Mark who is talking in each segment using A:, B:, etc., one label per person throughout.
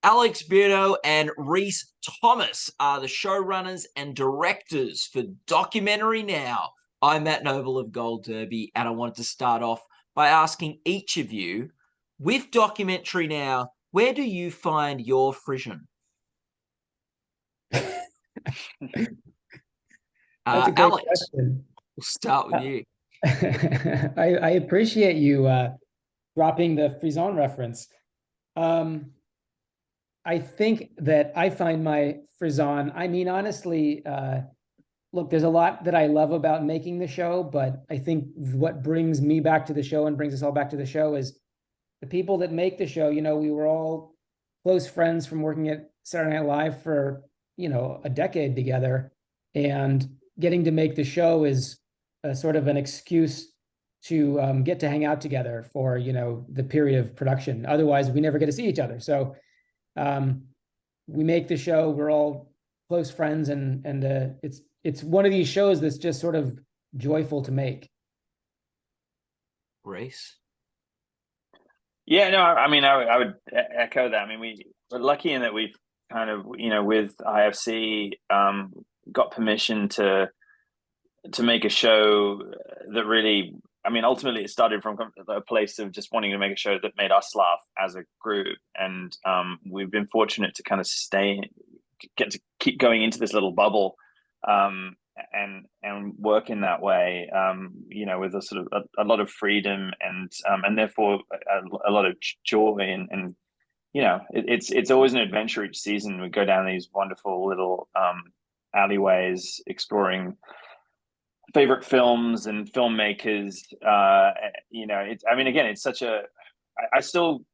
A: Alex Buono and Rhys Thomas are the showrunners and directors for Documentary Now. I'm Matt Noble of Gold Derby, and I wanted to start off by asking each of you, with Documentary Now, where do you find your frisson?
B: That's a great
A: Alex,
B: question.
A: we'll start with you.
B: I appreciate you dropping the frisson reference. I think that I find my frisson. I mean, honestly, look, there's a lot that I love about making the show, but I think what brings me back to the show and brings us all back to the show is the people that make the show. You know, we were all close friends from working at Saturday Night Live for, a decade together, and getting to make the show is a sort of an excuse to get to hang out together for, the period of production. Otherwise, we never get to see each other. So we make the show, we're all close friends, and it's one of these shows that's just sort of joyful to make.
A: Rhys?
C: Yeah, no, I mean, I would echo that. I mean, we're lucky in that we've kind of, with IFC, got permission to make a show that really, I mean, ultimately it started from a place of just wanting to make a show that made us laugh as a group. And we've been fortunate to kind of get to keep going into this little bubble and work in that way, with a sort of a lot of freedom and therefore a lot of joy and it's always an adventure each season. We go down these wonderful little alleyways exploring favorite films and filmmakers. Again, it's such a, I still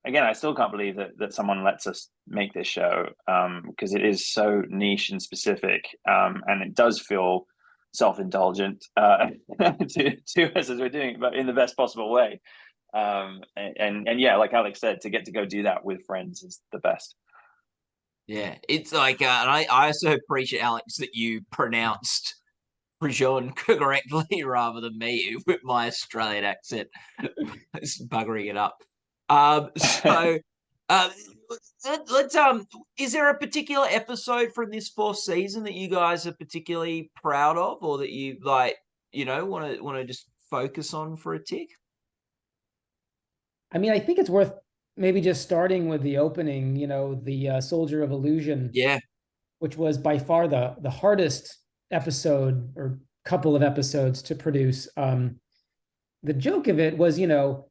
C: can't believe that someone lets us make this show, because it is so niche and specific, and it does feel self-indulgent to us as we're doing it, but in the best possible way. And yeah, like Alex said, to get to go do that with friends is the best.
A: Yeah, it's like, and I also appreciate, Alex, that you pronounced frisson correctly rather than me with my Australian accent. It's buggering it up. Let's is there a particular episode from this fourth season that you guys are particularly proud of, or that you want to just focus on for a tick?
B: I mean, I think it's worth maybe just starting with the opening, the Soldier of Illusion.
A: Yeah.
B: Which was by far the hardest episode or couple of episodes to produce. The joke of it was, John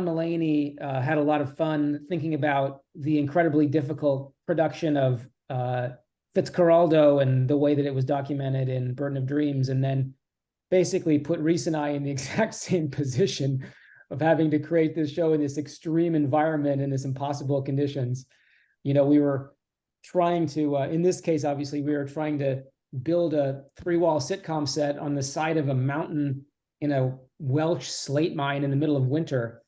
B: Mulaney had a lot of fun thinking about the incredibly difficult production of Fitzcarraldo and the way that it was documented in Burden of Dreams, and then basically put Rhys and I in the exact same position of having to create this show in this extreme environment in this impossible conditions. We were trying to, in this case, obviously, we were trying to build a 3-wall sitcom set on the side of a mountain in a Welsh slate mine in the middle of winter.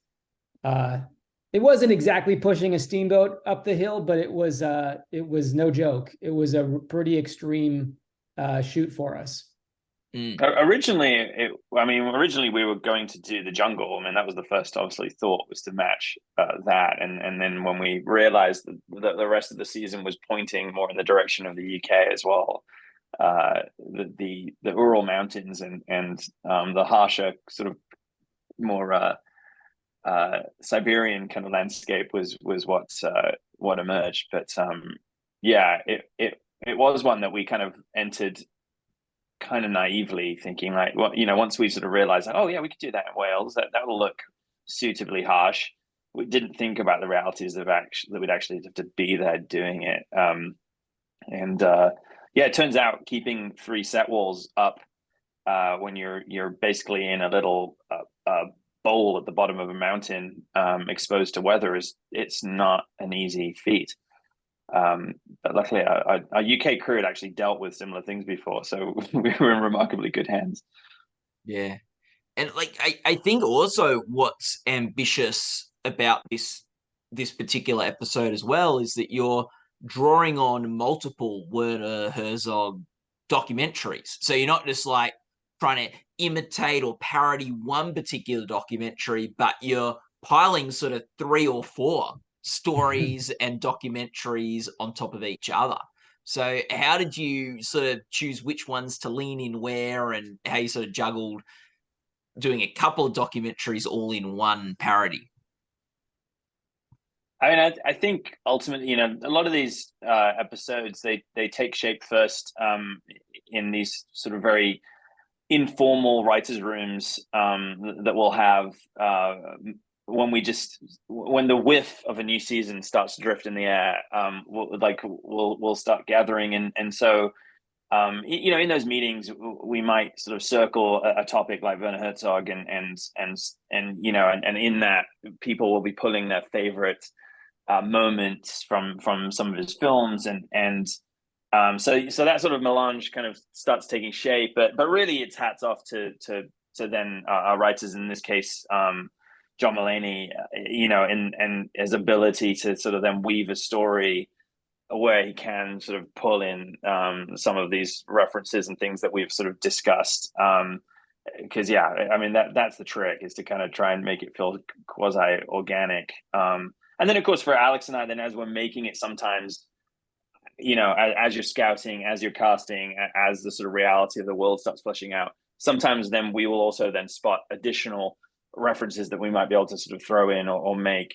B: It wasn't exactly pushing a steamboat up the hill, but it was no joke. It was a pretty extreme shoot for us.
C: Originally we were going to do the jungle. I mean, that was the first obviously thought, was to match that, and then when we realized that the rest of the season was pointing more in the direction of the UK as well, the Ural Mountains and the harsher sort of more Siberian kind of landscape was what emerged. But it was one that we kind of entered kind of naively, thinking like, well, once we sort of realized, oh yeah, we could do that in Wales, that will look suitably harsh. We didn't think about the realities of that we'd actually have to be there doing it. It turns out keeping 3 set walls up when you're basically in a little bowl at the bottom of a mountain, exposed to weather, it's not an easy feat. But luckily our UK crew had actually dealt with similar things before, so we were in remarkably good hands.
A: Yeah. And like I think also what's ambitious about this particular episode as well is that you're drawing on multiple Werner Herzog documentaries. So you're not just like trying to imitate or parody one particular documentary, but you're piling sort of 3 or 4 stories and documentaries on top of each other. So how did you sort of choose which ones to lean in where, and how you sort of juggled doing a couple of documentaries all in one parody?
C: I mean, I think ultimately, a lot of these episodes, they take shape first in these sort of very informal writers' rooms that we'll have when the whiff of a new season starts to drift in the air. We'll start gathering, and so in those meetings we might sort of circle a topic like Werner Herzog, and in that people will be pulling their favorite moments from some of his films, so that sort of melange kind of starts taking shape, but really it's hats off to then our writers, in this case John Mulaney, and his ability to sort of then weave a story where he can sort of pull in some of these references and things that we've sort of discussed, because I mean that's the trick, is to kind of try and make it feel quasi organic. And then, of course, for Alex and I, then as we're making it, sometimes, as you're scouting, as you're casting, as the sort of reality of the world starts fleshing out, sometimes then we will also then spot additional references that we might be able to sort of throw in or make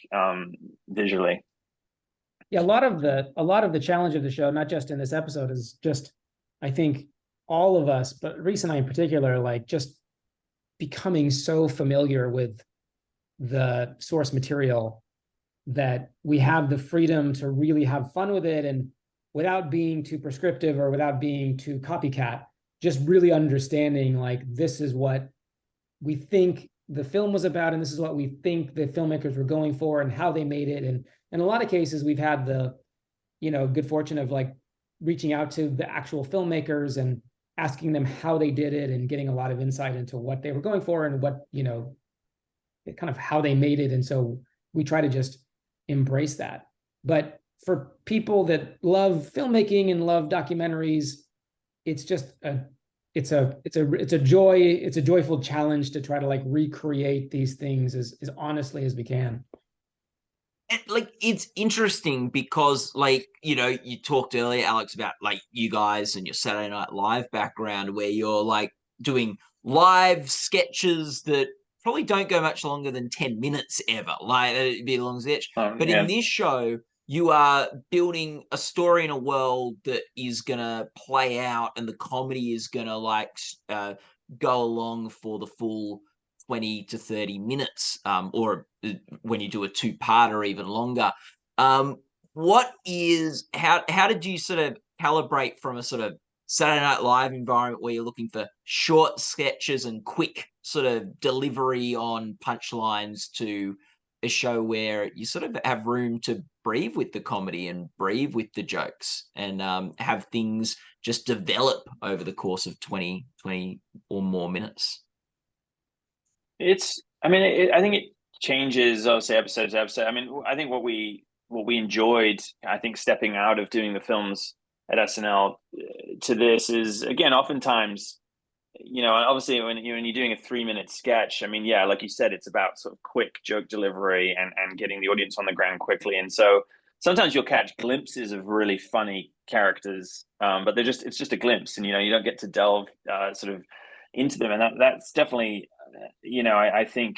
C: visually.
B: Yeah, a lot of the challenge of the show, not just in this episode, is just, I think, all of us, but Rhys and I in particular, like just becoming so familiar with the source material that we have the freedom to really have fun with it, and without being too prescriptive or without being too copycat, just really understanding like this is what we think the film was about, and this is what we think the filmmakers were going for, and how they made it. And in a lot of cases, we've had the good fortune of like reaching out to the actual filmmakers and asking them how they did it, and getting a lot of insight into what they were going for and what kind of how they made it. And so we try to just embrace that. But for people that love filmmaking and love documentaries, it's just it's a joyful challenge to try to like recreate these things as honestly as we can.
A: And like, it's interesting because, like, you talked earlier, Alex, about like you guys and your Saturday Night Live background, where you're like doing live sketches that probably don't go much longer than 10 minutes ever. Like, it'd be a long sketch. But in this show, you are building a story in a world that is gonna play out, and the comedy is gonna like go along for the full 20 to 30 minutes, or when you do a two-parter, even longer. How did you sort of calibrate from a sort of Saturday Night Live environment where you're looking for short sketches and quick sort of delivery on punchlines, to a show where you sort of have room to breathe with the comedy and breathe with the jokes, and have things just develop over the course of 20 or more minutes?
C: I think it changes, obviously, episode to episode. I mean, I think what we enjoyed, I think, stepping out of doing the films at SNL to this is, again, oftentimes, obviously when you're doing a 3-minute sketch, I mean, yeah, like you said, it's about sort of quick joke delivery and getting the audience on the ground quickly. And so sometimes you'll catch glimpses of really funny characters, but it's just a glimpse, and, you don't get to delve sort of into them. And that's definitely, I think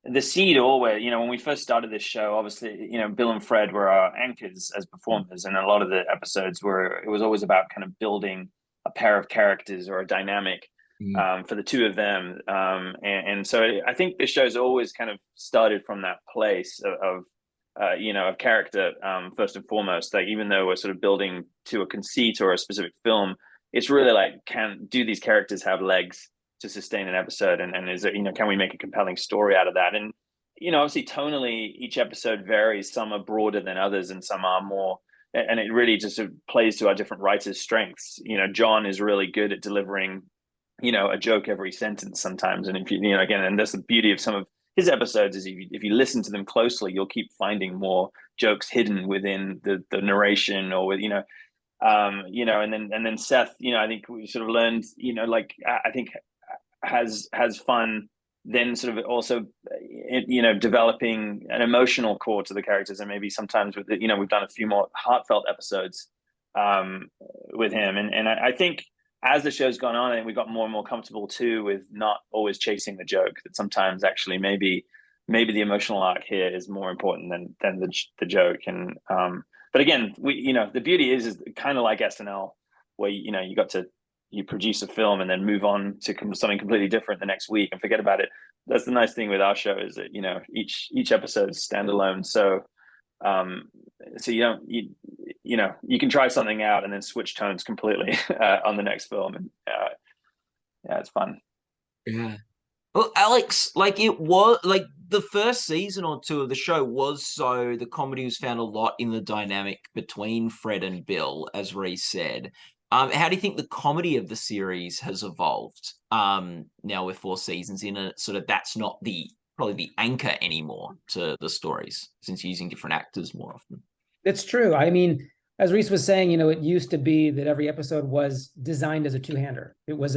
C: the seed always, when we first started this show, obviously, Bill and Fred were our anchors as performers, and a lot of the episodes it was always about kind of building a pair of characters or a dynamic for the two of them. And so I think the show's always kind of started from that place of character, first and foremost. Like, even though we're sort of building to a conceit or a specific film, it's really like, do these characters have legs to sustain an episode, and is there, can we make a compelling story out of that? And obviously tonally each episode varies. Some are broader than others, and some are more, and it really just sort of plays to our different writers' strengths. John is really good at delivering a joke every sentence sometimes, and if you again, and that's the beauty of some of his episodes, is if you listen to them closely, you'll keep finding more jokes hidden within the narration, or with and then Seth, I think we sort of learned, I think has fun then sort of also developing an emotional core to the characters, and maybe sometimes with we've done a few more heartfelt episodes with him, and I think as the show's gone on, and we got more and more comfortable too with not always chasing the joke. That sometimes actually maybe the emotional arc here is more important than the joke. And but again, the beauty is kind of like SNL, where you produce a film and then move on to something completely different the next week and forget about it. That's the nice thing with our show, is that each episode is standalone. So you can try something out and then switch tones completely on the next film, and yeah, it's fun.
A: Yeah. Well, Alex, like, it was like the first season or two of the show was, so the comedy was found a lot in the dynamic between Fred and Bill, as Rhys said. How do you think the comedy of the series has evolved? Now with 4 seasons in, and sort of that's not probably the anchor anymore to the stories, since you're using different actors more often.
B: It's true. I mean, as Rhys was saying, it used to be that every episode was designed as a two-hander. It was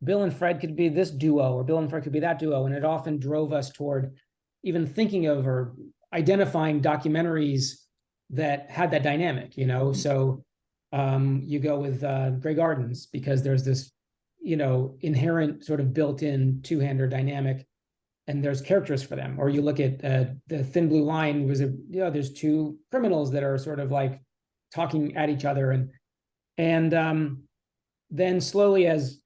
B: Bill and Fred could be this duo, or Bill and Fred could be that duo. And it often drove us toward even thinking of or identifying documentaries that had that dynamic, So you go with Grey Gardens, because there's this, inherent sort of built-in two-hander dynamic, and there's characters for them. Or you look at the Thin Blue Line, there's 2 criminals that are sort of like talking at each other. And then slowly, as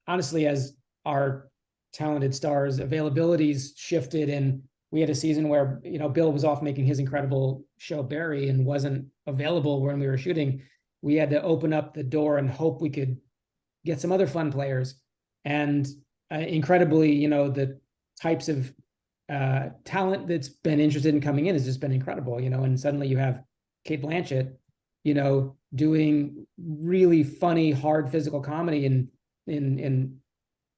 B: our talented stars' availabilities shifted, and we had a season where, Bill was off making his incredible show Barry and wasn't available when we were shooting, we had to open up the door and hope we could get some other fun players. And incredibly, the types of talent that's been interested in coming in has just been incredible, and suddenly you have Cate Blanchett, doing really funny, hard physical comedy in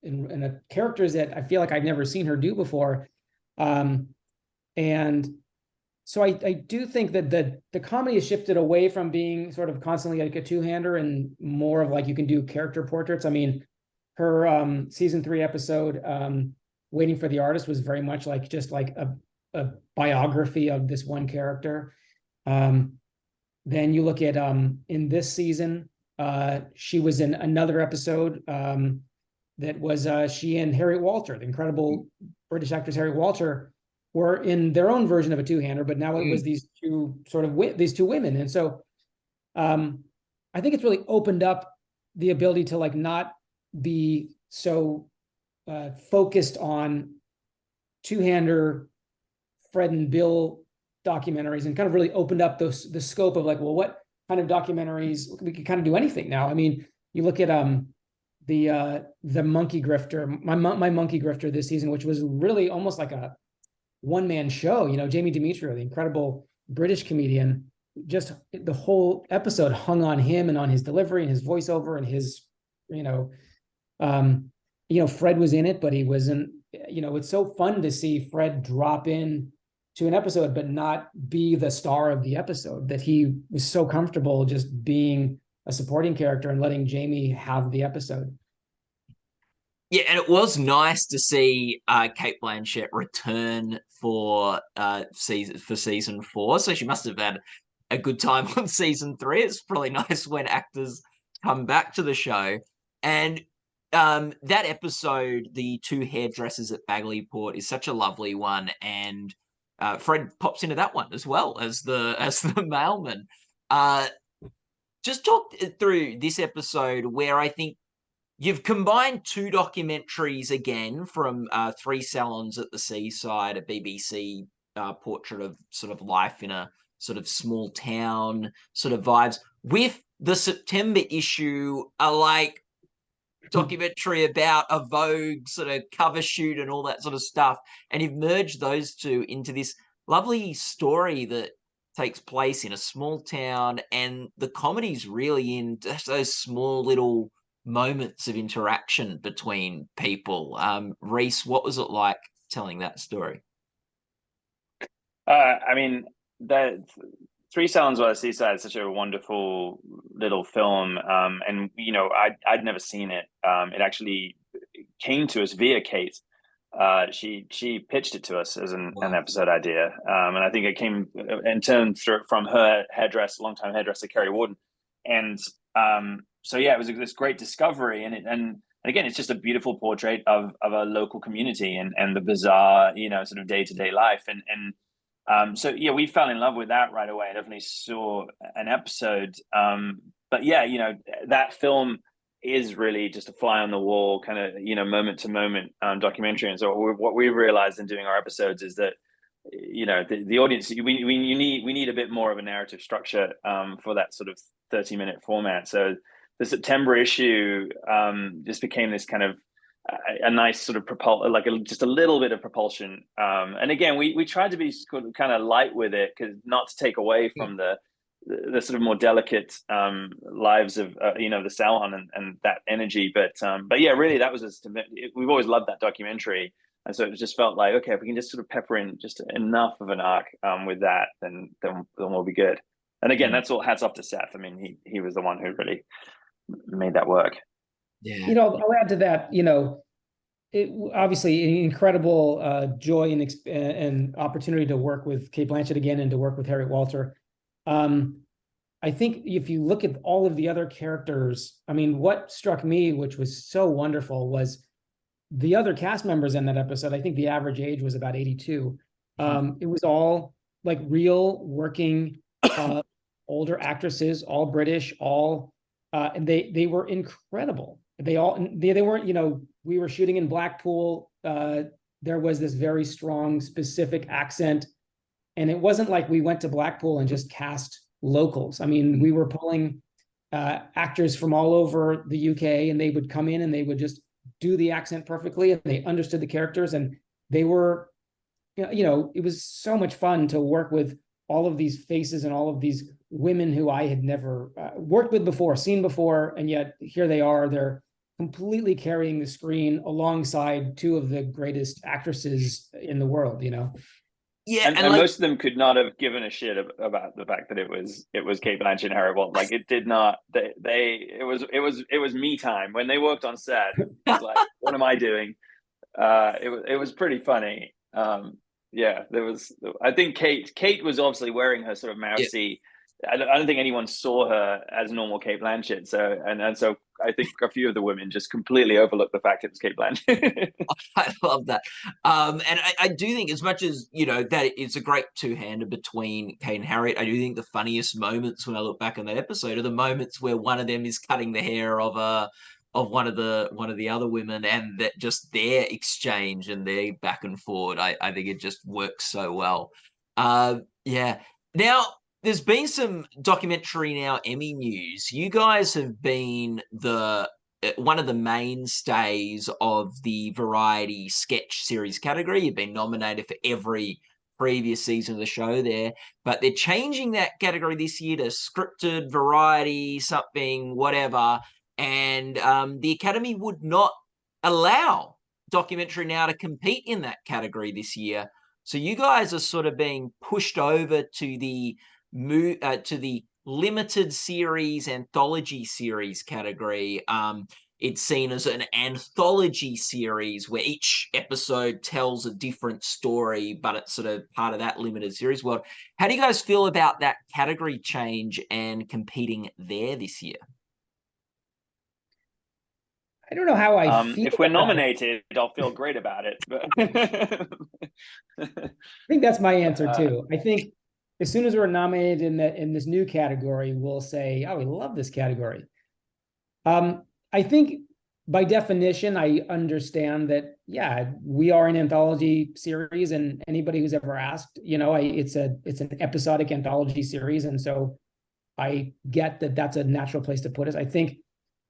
B: a characters that I feel like I've never seen her do before. And so I do think that the comedy has shifted away from being sort of constantly like a two-hander, and more of like, you can do character portraits. I mean, her season 3 episode, Waiting for the Artist, was very much like just like a biography of this one character. Then you look at in this season, she was in another episode that was she and Harriet Walter, the incredible British actress Harriet Walter, were in their own version of a two-hander, but now it was these two women. And so I think it's really opened up the ability to like not be so focused on two-hander Fred and Bill documentaries, and kind of really opened up the scope of like, well, what kind of documentaries we could kind of do anything now. I mean, you look at the Monkey Grifter, my Monkey Grifter this season, which was really almost like a one-man show. Jamie Demetriou, the incredible British comedian, just the whole episode hung on him and on his delivery and his voiceover and his, Fred was in it, but he wasn't. It's so fun to see Fred drop in to an episode, but not be the star of the episode, that he was so comfortable just being a supporting character and letting Jamie have the episode.
A: Yeah, and it was nice to see Cate Blanchett return for season 4. So she must have had a good time on season 3. It's probably nice when actors come back to the show. And that episode, the 2 hairdressers at Bagleyport, is such a lovely one. And Fred pops into that one as well as the mailman. Just talk through this episode, where I think you've combined 2 documentaries again from 3 Salons at the Seaside, a BBC portrait of sort of life in a sort of small town sort of vibes, with the September issue, like documentary about a Vogue sort of cover shoot and all that sort of stuff. And you've merged those 2 into this lovely story that takes place in a small town, and the comedy's really in just those small little moments of interaction between people. Rhys, what was it like telling that story?
C: I mean, that 3 Salons by the Seaside is such a wonderful little film, and I'd never seen it. It actually came to us via Kate, she pitched it to us as an episode idea, and I think it came in turn from her longtime hairdresser Kerry Warden, and so yeah, it was this great discovery, and again, it's just a beautiful portrait of a local community and the bizarre, sort of day-to-day life, and so yeah, we fell in love with that right away. I definitely saw an episode, but yeah, that film is really just a fly on the wall kind of moment to moment documentary. And so what we realized in doing our episodes is that the audience, we need a bit more of a narrative structure for that sort of 30-minute format. So the September issue just became this kind of a nice sort of just a little bit of propulsion, and again we tried to be kind of light with it, because not to take away from the sort of more delicate lives of the salon and that energy, but yeah, really that was we've always loved that documentary, and so it just felt like, okay, if we can just sort of pepper in just enough of an arc with that, then we'll be good. And again, that's all hats off to Seth. I mean, he was the one who really made that work.
A: Yeah,
B: I'll add to that. It obviously an incredible joy and opportunity to work with Cate Blanchett again, and to work with Harriet Walter. I think if you look at all of the other characters, I mean, what struck me, which was so wonderful, was the other cast members in that episode. I think the average age was about 82. It was all like real working older actresses, all British, and they were incredible. They weren't, we were shooting in Blackpool. There was this very strong, specific accent. And it wasn't like we went to Blackpool and just cast locals. I mean, we were pulling actors from all over the UK, and they would come in and they would just do the accent perfectly, and they understood the characters, and they were, it was so much fun to work with all of these faces and all of these women who I had never worked with before, seen before, and yet here they are. They're completely carrying the screen alongside two of the greatest actresses in the world.
C: Yeah, and most of them could not have given a shit about the fact that it was Cate Blanchett and Harry Walton. Like, it did not. It was me time when they worked on set. It was like, what am I doing? It was pretty funny. Yeah, there was. I think Kate was obviously wearing her sort of mousy. Yeah. I don't think anyone saw her as normal Cate Blanchett. So and so I think a few of the women just completely overlooked the fact it was Cate Blanchett.
A: I love that. And I do think, as much as, that it's a great two-hander between Kate and Harriet, I do think the funniest moments when I look back on that episode are the moments where one of them is cutting the hair of one of the other women, and that just their exchange and their back and forward. I think it just works so well. Yeah. Now, there's been some documentary Emmy news. You guys have been one of the mainstays of the variety sketch series category. You've been nominated for every previous season of the show there, but they're changing that category this year to scripted variety, something, whatever. And the Academy would not allow documentary to compete in that category this year. So you guys are sort of being pushed over to the limited series, anthology series category. It's seen as an anthology series where each episode tells a different story, but it's sort of part of that limited series world. How do you guys feel about that category change and competing there this year?
B: I don't know how I feel.
C: If we're nominated, I'll feel great about it. But
B: I think that's my answer too. I think as soon as we're nominated in this new category, we'll say, "Oh, we love this category." I think by definition, I understand that. Yeah, we are an anthology series, and anybody who's ever asked, it's an episodic anthology series, and so I get that that's a natural place to put us. I think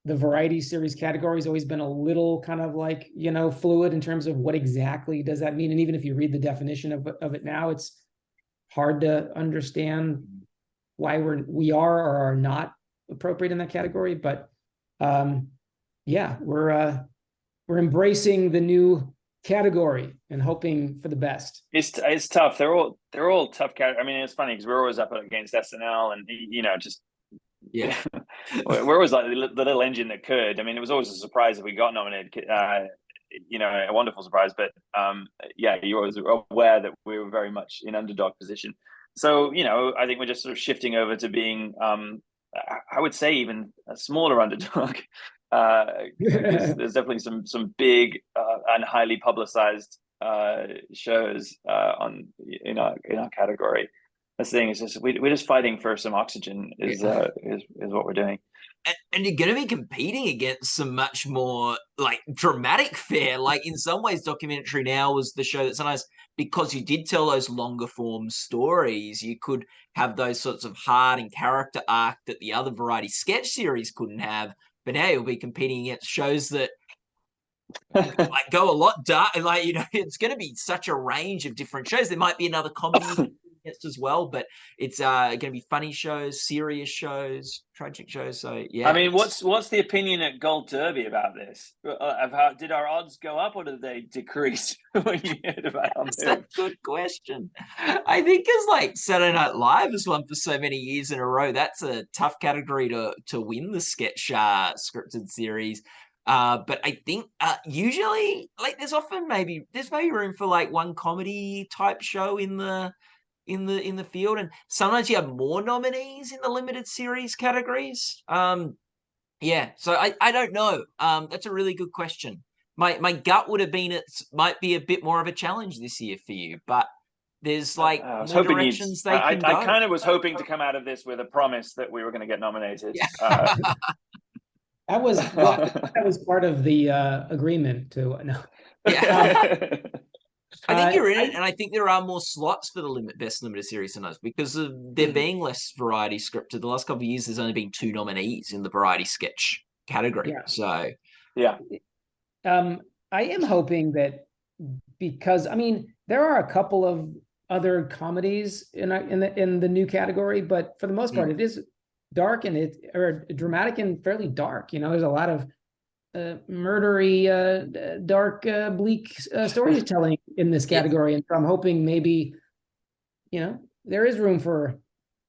B: the variety series category has always been a little kind of like, fluid in terms of what exactly does that mean. And even if you read the definition of it now, it's hard to understand why we are or are not appropriate in that category. But yeah, we're embracing the new category and hoping for the best.
C: It's tough. They're all tough categories. I mean, it's funny because we're always up against SNL and just. Yeah, we're always like the little engine that could. I mean, it was always a surprise that we got nominated. a wonderful surprise. But yeah, you always aware that we were very much in underdog position. So I think we're just sort of shifting over to being, I would say, even a smaller underdog. Because there's definitely some big and highly publicized shows in our category. That's the thing, is just we're just fighting for some oxygen is what we're doing.
A: And you're going to be competing against some much more like dramatic fare. Like in some ways, Documentary Now was the show that sometimes, because you did tell those longer form stories, you could have those sorts of heart and character arc that the other variety sketch series couldn't have. But now you'll be competing against shows that like go a lot dark. Like, it's going to be such a range of different shows. There might be another comedy as well, but it's going to be funny shows, serious shows, tragic shows. So yeah,
C: I mean, what's the opinion at Gold Derby about this? Did our odds go up or did they decrease when you heard about it?
A: That's a good question. I think it's like Saturday Night Live has won for so many years in a row. That's a tough category to win the sketch scripted series. But I think usually, like, there's maybe room for like one comedy type show in the field, and sometimes you have more nominees in the limited series categories. Yeah, so I don't know. That's a really good question. My gut would have been it might be a bit more of a challenge this year for you, but there's like more directions they can go.
C: I kind of was hoping to come out of this with a promise that we were going to get nominated.
A: Yeah.
B: That was part of the agreement to no.
A: Yeah. I think you're in it, and I think there are more slots for the best limited series than us because of there being less variety scripted. The last couple of years, there's only been 2 nominees in the variety sketch category.
B: Yeah.
A: So,
C: yeah.
B: I am hoping that, because I mean there are a couple of other comedies in the new category, but for the most part, it is dark or dramatic and fairly dark. There's a lot of murdery, dark, bleak storytelling in this category, and so I'm hoping maybe there is room for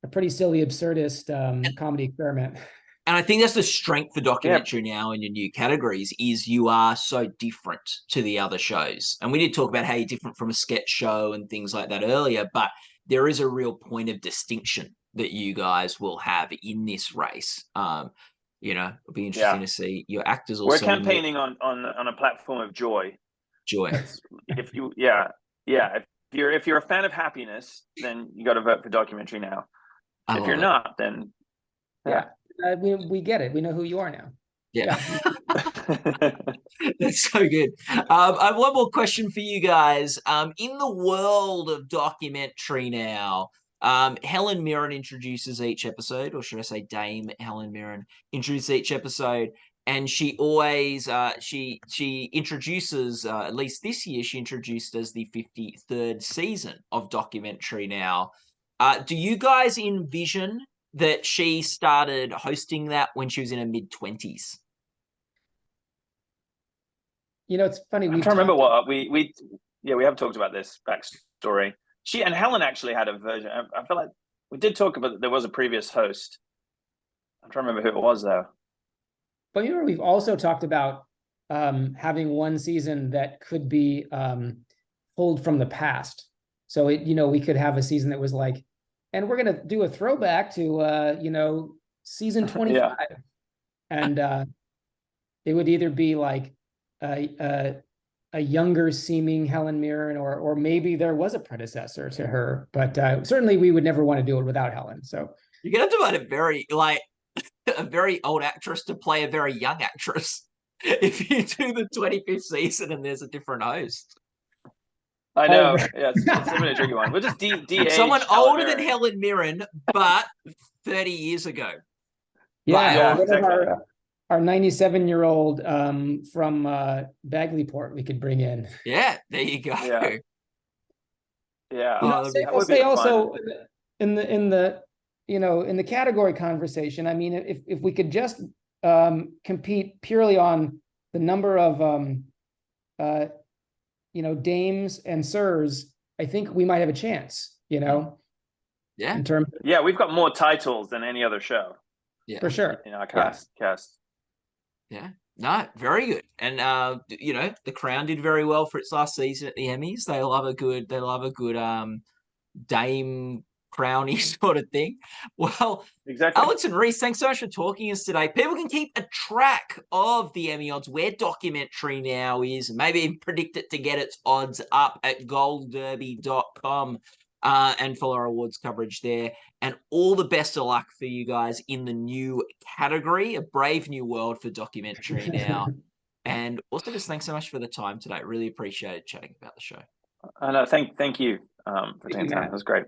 B: a pretty silly absurdist comedy experiment.
A: And I think that's the strength for Documentary Now in your new categories is you are so different to the other shows. And we did talk about how you're different from a sketch show and things like that earlier, but there is a real point of distinction that you guys will have in this race. It'll be interesting to see your actors also.
C: We're campaigning on a platform of joy.
A: Joy.
C: If you're a fan of happiness, then you got to vote for Documentary Now. If you're not, then
B: we get it. We know who you are now.
A: Yeah. That's so good. I have one more question for you guys. In the world of Documentary Now, Helen Mirren introduces each episode, or should I say Dame Helen Mirren introduces each episode, and she always she introduces, at least this year, she introduced as the 53rd season of Documentary Now. Do you guys envision that she started hosting that when she was in her mid-20s?
B: It's funny.
C: I'm trying to remember what we have talked about this backstory. She and Helen actually had a version. I feel like we did talk about there was a previous host. I'm trying to remember who it was though.
B: But we've also talked about having one season that could be pulled from the past. So we could have a season that was like, and we're gonna do a throwback to season 25, and it would either be like a younger seeming Helen Mirren, or maybe there was a predecessor to her, but certainly we would never want to do it without Helen. So
A: you're gonna have to find a very old actress to play a very young actress if you do the 25th season and there's a different host.
C: I know. Yeah, it's a really tricky one. We'll just de-age
A: someone older than Helen Mirren, but 30 years ago.
B: Yeah, exactly. Our 97-year-old from Bagleyport we could bring in.
A: Yeah, there you go.
C: Yeah.
B: I'll say also in the category conversation, I mean, if we could just compete purely on the number of dames and sirs, I think we might have a chance.
A: Yeah.
B: In terms
C: we've got more titles than any other show.
B: Yeah, for sure.
C: In our cast.
A: Yeah. No, very good. And The Crown did very well for its last season at the Emmys. They love a good Dame Crowny sort of thing. Well,
C: Exactly.
A: Alex and Rhys, thanks so much for talking to us today. People can keep a track of the Emmy odds, where documentary now is, and maybe even predict it to get its odds up at goldderby.com, and follow our awards coverage there. And all the best of luck for you guys in the new category, a brave new world for documentary now. And also just thanks so much for the time today. Really appreciated chatting about the show.
C: No, thank you for taking time.
B: guys.
C: It was great.